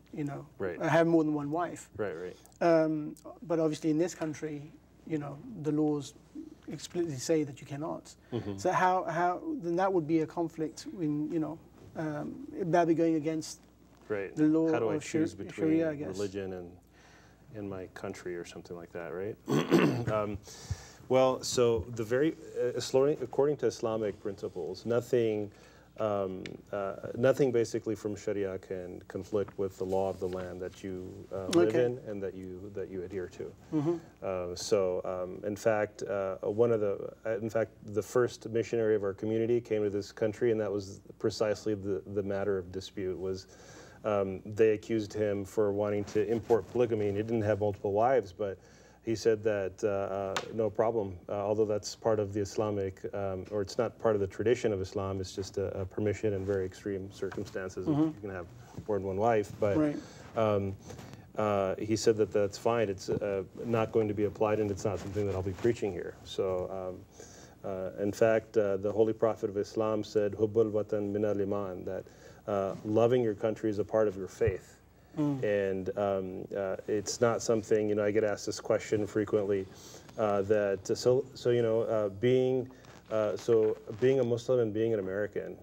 have more than one wife. Right. But obviously, in this country, the laws explicitly say that you cannot. So how then that would be a conflict in that be going against Right. the law How do I of choose between Sharia, I guess. religion and my country or something like that, right? Well, so according to Islamic principles, nothing basically from Sharia can conflict with the law of the land that you live in and that you adhere to. In fact, the first missionary of our community came to this country, and that was precisely the matter of dispute. Was they accused him for wanting to import polygamy, and he didn't have multiple wives, but he said that no problem, although that's part of the Islamic, or it's not part of the tradition of Islam, it's just a permission in very extreme circumstances. You can have more than one wife, but he said that that's fine. It's not going to be applied, and it's not something that I'll be preaching here. So, in fact, the Holy Prophet of Islam said, "Hubbul watan min al-iman," that loving your country is a part of your faith. And it's not something, I get asked this question frequently, being a Muslim and being an American,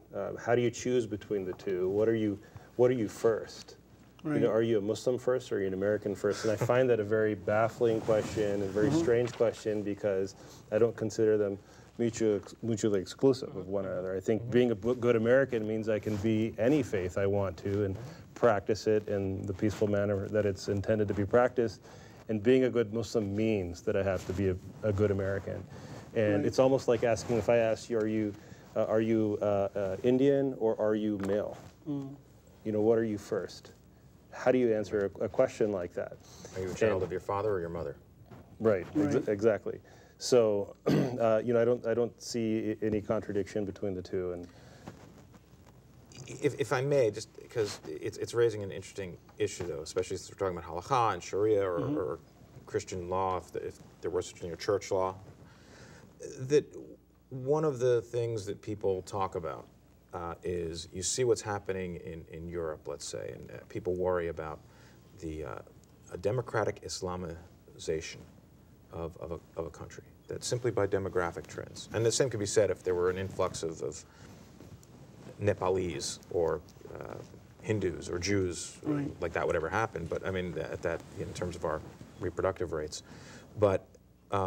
how do you choose between the two? What are you first? Right. Are you a Muslim first or are you an American first? And I find that a very baffling question, a very strange question, because I don't consider them mutually exclusive of one another. I think being a good American means I can be any faith I want to and practice it in the peaceful manner that it's intended to be practiced. And being a good Muslim means that I have to be a good American. And it's almost like asking, if I ask you, are you Indian or are you male? What are you first? How do you answer a question like that? Are you a child of your father or your mother? Right. Exactly. So, I don't see any contradiction between the two. And if I may, just because it's raising an interesting issue, though, especially since we're talking about halakha and Sharia or Christian law, if there were such a thing, or church law, that one of the things that people talk about is you see what's happening in Europe, let's say, and people worry about a democratic Islamization of a country, that simply by demographic trends. And the same could be said if there were an influx of Nepalese or Hindus or Jews, like that would ever happen. But I mean, that in terms of our reproductive rates. But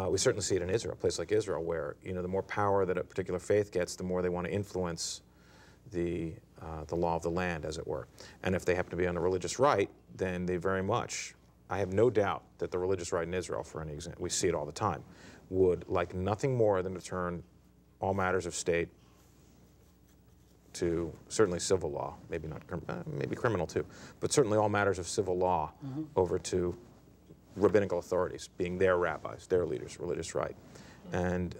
we certainly see it in Israel, a place like Israel, where the more power that a particular faith gets, the more they want to influence the law of the land, as it were. And if they happen to be on the religious right, then they very much, I have no doubt that the religious right in Israel, for any example, we see it all the time, would like nothing more than to turn all matters of state to certainly civil law, maybe not, maybe criminal too, but certainly all matters of civil law over to rabbinical authorities, being their rabbis, their leaders, religious right. And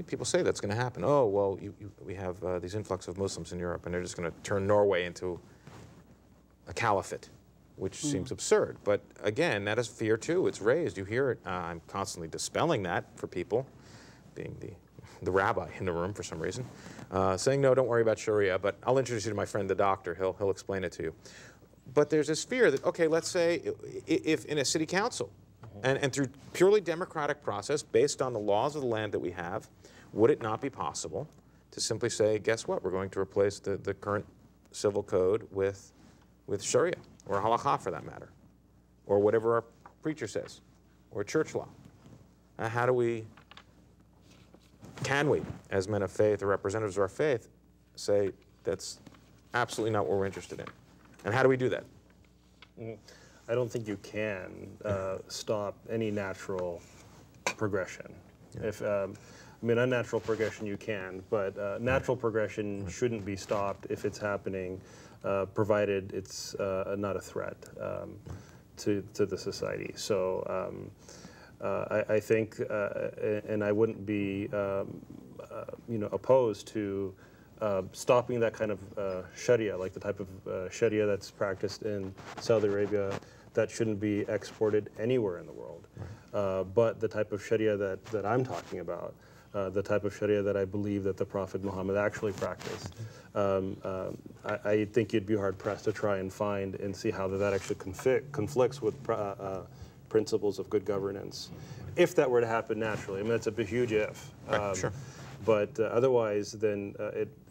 people say that's going to happen. Oh, well, we have these influx of Muslims in Europe, and they're just going to turn Norway into a caliphate, which seems absurd. But again, that is fear too. It's raised. You hear it. I'm constantly dispelling that for people, being the rabbi in the room for some reason, saying, no, don't worry about Sharia, but I'll introduce you to my friend the doctor. He'll explain it to you. But there's this fear that, okay, let's say if in a city council, and through purely democratic process, based on the laws of the land that we have, would it not be possible to simply say, guess what, we're going to replace the current civil code with Sharia, or halakha for that matter, or whatever our preacher says, or church law? How do we, can we, as men of faith or representatives of our faith, say that's absolutely not what we're interested in? And how do we do that? I don't think you can stop any natural progression. Yeah. Unnatural progression you can, but natural progression shouldn't be stopped if it's happening, provided it's not a threat to the society. So I think, and I wouldn't be, opposed to stopping that kind of Sharia, like the type of Sharia that's practiced in Saudi Arabia, that shouldn't be exported anywhere in the world. But the type of Sharia that I'm talking about, the type of Sharia that I believe that the Prophet Muhammad actually practiced, I think you'd be hard-pressed to try and find and see how that actually conflicts with principles of good governance. If that were to happen naturally. I mean, that's a huge if. Sure. But otherwise, then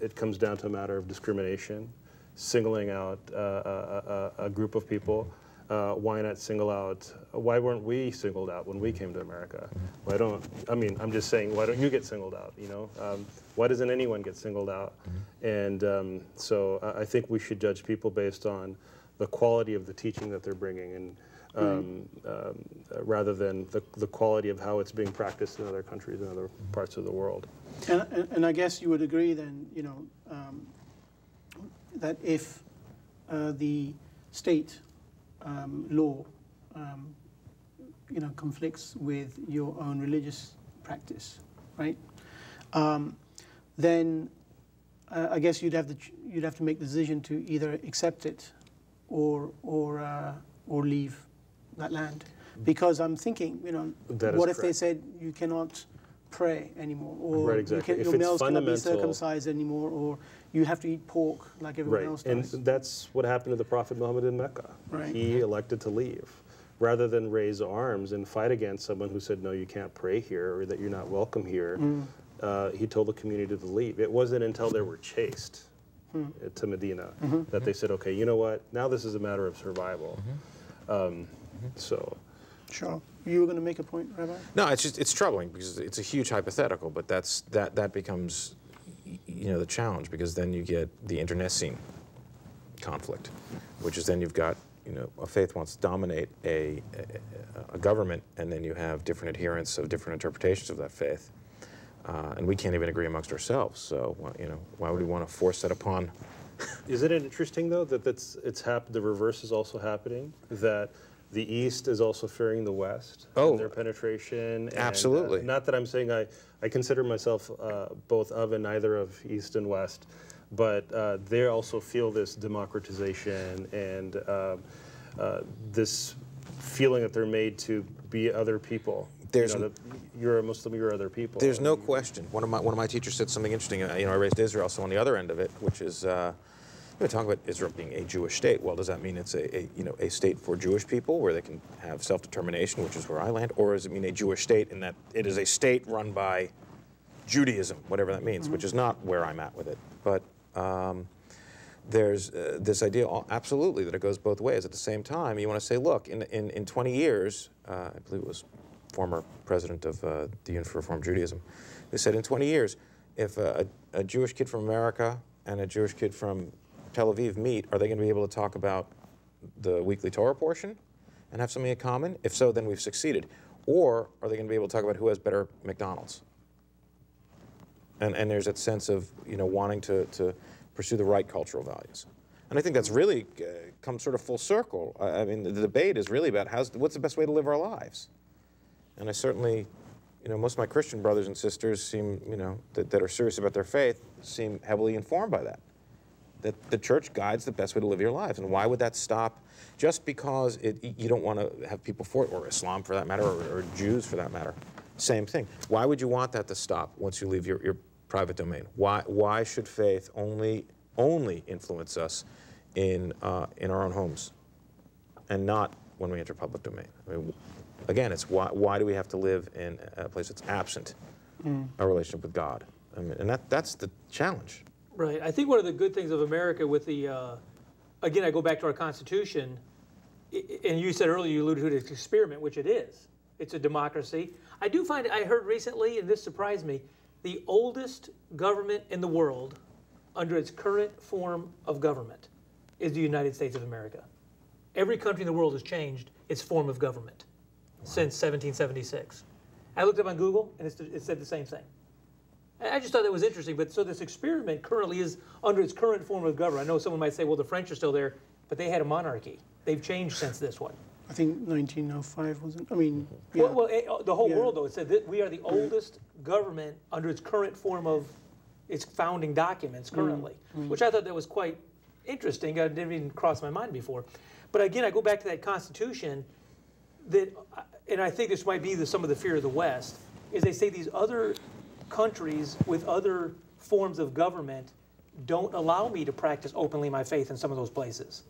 it comes down to a matter of discrimination singling out a group of people. Why not single out? Why weren't we singled out when we came to America? Why don't? I mean, I'm just saying, why don't you get singled out? You know, why doesn't anyone get singled out? And so I think we should judge people based on the quality of the teaching that they're bringing, and rather than the quality of how it's being practiced in other countries and other parts of the world. And I guess you would agree then, you know, that if the state law, you know, conflicts with your own religious practice, right? Then I guess you'd have to make the decision to either accept it or leave that land. Because I'm thinking, you know, what if they said you cannot pray anymore, or right, exactly. your males cannot be circumcised anymore, or you have to eat pork like everyone else does. And that's what happened to the Prophet Muhammad in Mecca. Right. He elected to leave. Rather than raise arms and fight against someone who said, no, you can't pray here, or that you're not welcome here, he told the community to leave. It wasn't until they were chased to Medina that they said, okay, you know what, now this is a matter of survival. So. Sure. You were going to make a point, Rabbi? No, it's troubling because it's a huge hypothetical, but that becomes, you know, the challenge, because then you get the internecine conflict, which is then you've got, you know, a faith wants to dominate a government, and then you have different adherents of different interpretations of that faith, and we can't even agree amongst ourselves. So, you know, why would we want to force that upon? Isn't it interesting though that the reverse is also happening, that the East is also fearing the West and their penetration? And, absolutely. Not that I'm saying I consider myself both of and neither of East and West, but they also feel this democratization and this feeling that they're made to be other people. There's, you know, you're a Muslim, you're other people. There's no question. One of my teachers said something interesting. You know, I raised Israel, so on the other end of it, which is, we talk about Israel being a Jewish state. Well, does that mean it's a state for Jewish people where they can have self-determination, which is where I land, or does it mean a Jewish state in that it is a state run by Judaism, whatever that means, which is not where I'm at with it. But there's this idea, absolutely, that it goes both ways. At the same time, you want to say, look, in 20 years, I believe it was former president of the Union for Reform Judaism, who said in 20 years, if a Jewish kid from America and a Jewish kid from Tel Aviv meet, are they going to be able to talk about the weekly Torah portion and have something in common? If so, then we've succeeded. Or are they going to be able to talk about who has better McDonald's? And there's that sense of, you know, wanting to pursue the right cultural values. And I think that's really come sort of full circle. I mean, the debate is really about what's the best way to live our lives. And I certainly, you know, most of my Christian brothers and sisters seem, you know, that are serious about their faith, seem heavily informed by that. That the church guides the best way to live your lives. And why would that stop just because you don't want to have people for it, or Islam for that matter, or Jews for that matter? Same thing. Why would you want that to stop once you leave your private domain? Why should faith only influence us in our own homes and not when we enter public domain? I mean, again, it's why do we have to live in a place that's absent a relationship with God? I mean, and that's the challenge. Right. I think one of the good things of America with the, again, I go back to our Constitution, and you said earlier, you alluded to this experiment, which it is. It's a democracy. I do find, I heard recently, and this surprised me, the oldest government in the world under its current form of government is the United States of America. Every country in the world has changed its form of government since 1776. I looked up on Google, and it said the same thing. I just thought that was interesting. But so this experiment currently is under its current form of government. I know someone might say, well, the French are still there, but they had a monarchy. They've changed since this one. I think 1905 wasn't. I mean, yeah. Well, the whole world though. It said that we are the oldest government under its current form of its founding documents currently, which I thought that was quite interesting. It didn't even cross my mind before. But again, I go back to that Constitution. And I think this might be some of the fear of the West, is they say these other countries with other forms of government don't allow me to practice openly my faith in some of those places.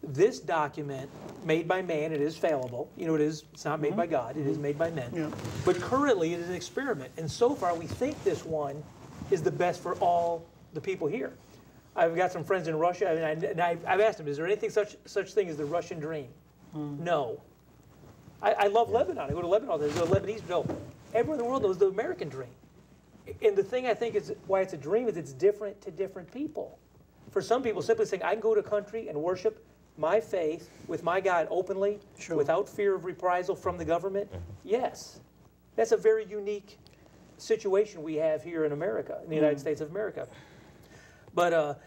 This document, made by man, it is fallible. You know, it's not made by God, it is made by men. Yeah. But currently it is an experiment. And so far we think this one is the best for all the people here. I've got some friends in Russia, and I've asked them, is there anything such thing as the Russian dream? No. I love Lebanon. I go to Lebanon. There's a Lebanese bill. Everyone in the world knows the American dream. And the thing I think is why it's a dream is it's different to different people. For some people, simply saying, I can go to a country and worship my faith with my God openly, without fear of reprisal from the government, yes. That's a very unique situation we have here in America, in the United States of America. But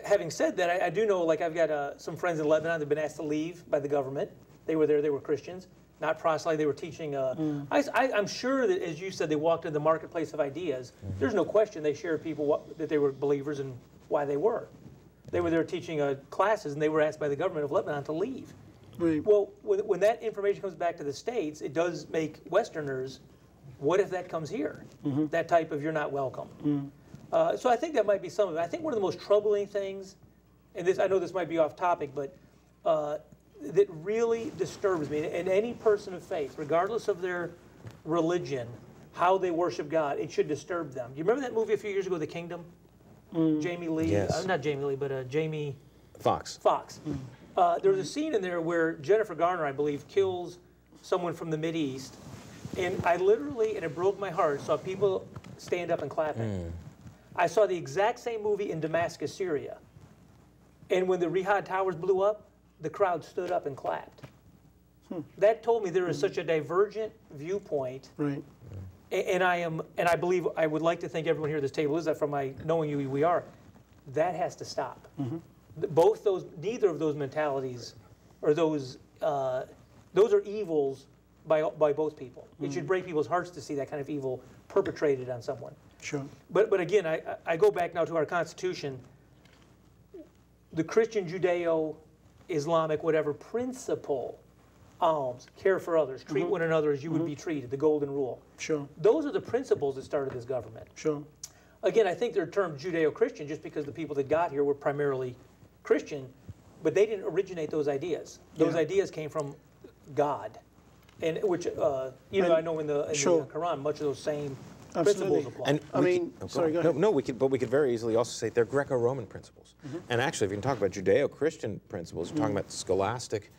having said that, I do know, like I've got some friends in Lebanon that have been asked to leave by the government. They were there, they were Christians, not proselyte, they were teaching. I'm sure that, as you said, they walked in the marketplace of ideas. There's no question they shared people that they were believers and why they were. They were there teaching classes, and they were asked by the government of Lebanon to leave. Right. Well, when that information comes back to the States, it does make Westerners, what if that comes here? That type of, you're not welcome. So I think that might be some of it. I think one of the most troubling things, and this, I know this might be off topic, but that really disturbs me, and any person of faith, regardless of their religion, how they worship God, it should disturb them. Do you remember that movie a few years ago, The Kingdom? Jamie Lee, yes. Not Jamie Lee, but Jamie Foxx. There was a scene in there where Jennifer Garner, I believe, kills someone from the Mideast, and I literally, and it broke my heart, saw people stand up and clapping. I saw the exact same movie in Damascus, Syria, and when the Riyadh towers blew up, the crowd stood up and clapped. That told me there is such a divergent viewpoint. Right. And I believe, I would like to think everyone here at this table is that, from my knowing you, we are. That has to stop. Both those, neither of those mentalities, or those are evils by both people. It should break people's hearts to see that kind of evil perpetrated on someone. Sure. But again, I go back now to our Constitution. The Christian, Judeo, Islamic, whatever principle, alms, care for others, treat one another as you would be treated, the golden rule. Sure. Those are the principles that started this government. Sure. Again, I think they're termed Judeo-Christian just because the people that got here were primarily Christian, but they didn't originate those ideas. Those ideas came from God, and which I know in the Quran, much of those same principles apply. And I mean, sorry, go ahead. No, we could very easily also say they're Greco-Roman principles. And actually, if you can talk about Judeo-Christian principles, you're talking about scholastic.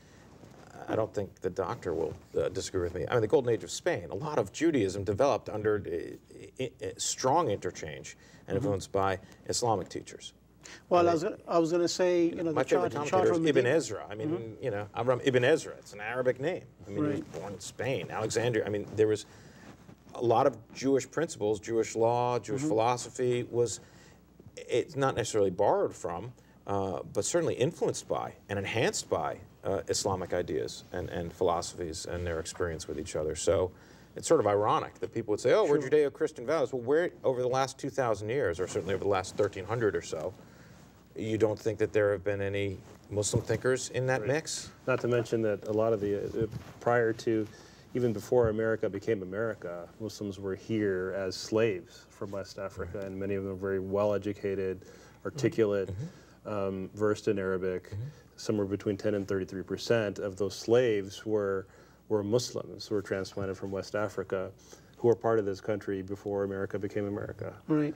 I don't think the doctor will disagree with me. I mean, the Golden Age of Spain, a lot of Judaism developed under strong interchange and influenced by Islamic teachers. Well, I was going to say, you know, my favorite commentator is Ibn Ezra. I mean, you know, Ibn Ezra. It's an Arabic name. I mean, he was born in Spain, Alexandria. I mean, there was a lot of Jewish principles, Jewish law, Jewish philosophy was. It's not necessarily borrowed from, but certainly influenced by and enhanced by Islamic ideas and philosophies and their experience with each other. So it's sort of ironic that people would say, oh, we're Judeo-Christian values. Well, we're, over the last 2,000 years, or certainly over the last 1,300 or so, you don't think that there have been any Muslim thinkers in that mix? Not to mention that a lot of the, prior to, even before America became America, Muslims were here as slaves from West Africa, and many of them were very well-educated, articulate, versed in Arabic. Somewhere between 10 and 33% of those slaves were Muslims who were transplanted from West Africa, who were part of this country before America became America. Right.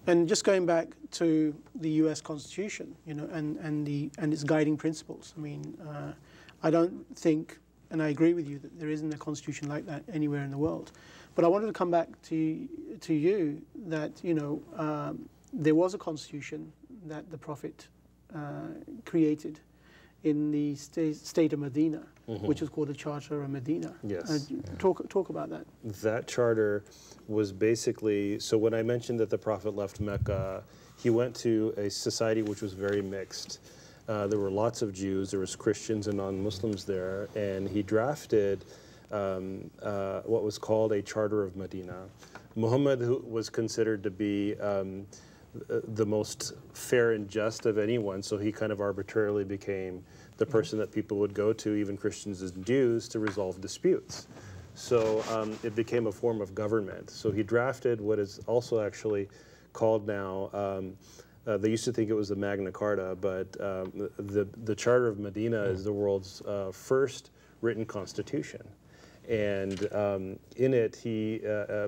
And just going back to the U.S. Constitution, you know, and its guiding principles. I mean, I don't think, and I agree with you, that there isn't a constitution like that anywhere in the world. But I wanted to come back to you that, you know, there was a constitution that the Prophet created in the state of Medina, which was called the Charter of Medina. Yes. Talk about that. That charter was basically, so when I mentioned that the Prophet left Mecca, he went to a society which was very mixed. There were lots of Jews, there was Christians and non-Muslims there, and he drafted what was called a Charter of Medina. Muhammad, who was considered to be the most fair and just of anyone, so he kind of arbitrarily became the person that people would go to, even Christians and Jews, to resolve disputes. So it became a form of government. So he drafted what is also actually called now, they used to think it was the Magna Carta, but the Charter of Medina is the world's first written constitution. And in it, he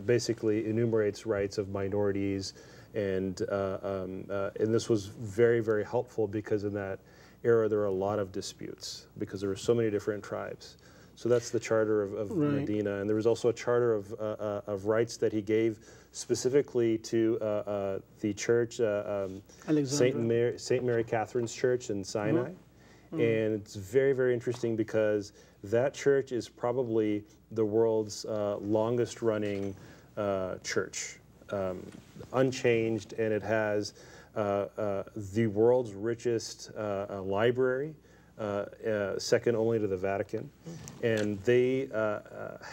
basically enumerates rights of minorities, and this was very, very helpful because in that era there were a lot of disputes because there were so many different tribes. So that's the charter of Medina, and there was also a charter of rights that he gave specifically to the church, Saint Mary Catherine's Church in Sinai. And it's very, very interesting because that church is probably the world's longest running church, unchanged, and it has the world's richest library, second only to the Vatican. And they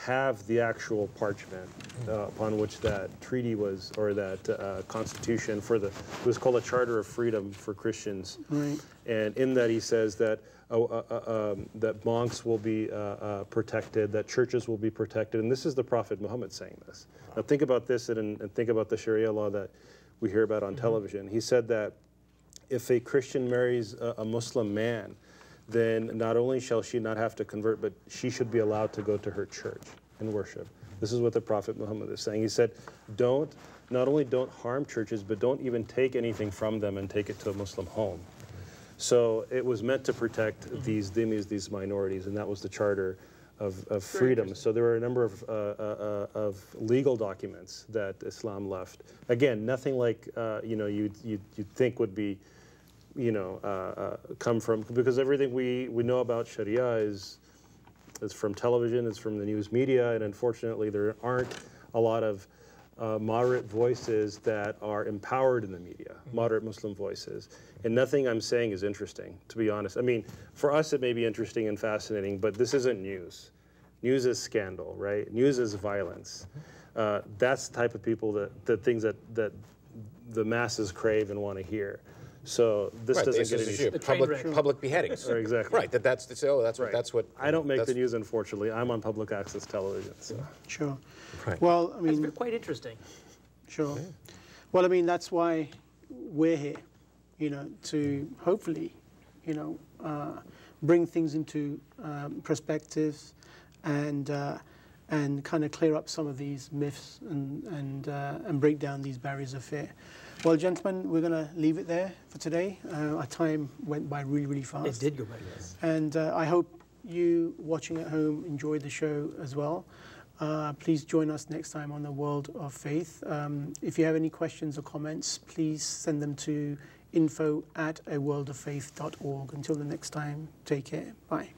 have the actual parchment upon which that treaty was, or that constitution for it was called a Charter of Freedom for Christians. And in that he says that that monks will be protected, that churches will be protected, and this is the Prophet Muhammad saying this. Now think about this and think about the Sharia law that we hear about on television. He said that if a Christian marries a Muslim man, then not only shall she not have to convert, but she should be allowed to go to her church and worship. This is what the Prophet Muhammad is saying. He said, not only don't harm churches, but don't even take anything from them and take it to a Muslim home. So it was meant to protect these dhimmis, these minorities, and that was the Charter of Freedom. So there were a number of legal documents that Islam left. Again, nothing like you'd think would be, come from, because everything we know about Sharia is from television, it's from the news media, and unfortunately there aren't a lot of moderate voices that are empowered in the media, moderate Muslim voices. And nothing I'm saying is interesting, to be honest. I mean, for us it may be interesting and fascinating, but this isn't news. News is scandal, right? News is violence. That's the type of people the things that the masses crave and want to hear. So this doesn't get any public beheadings. Exactly. Right. That's what. I don't make the news, unfortunately. I'm on public access television. So. Sure. Right. Well, I mean, that's quite interesting. Sure. Yeah. Well, I mean, that's why we're here, to hopefully, bring things into perspectives and kind of clear up some of these myths and break down these barriers of fear. Well, gentlemen, we're going to leave it there for today. Our time went by really, really fast. It did go by fast. And I hope you watching at home enjoyed the show as well. Please join us next time on The World of Faith. If you have any questions or comments, please send them to info@aworldoffaith.org. Until the next time, take care. Bye.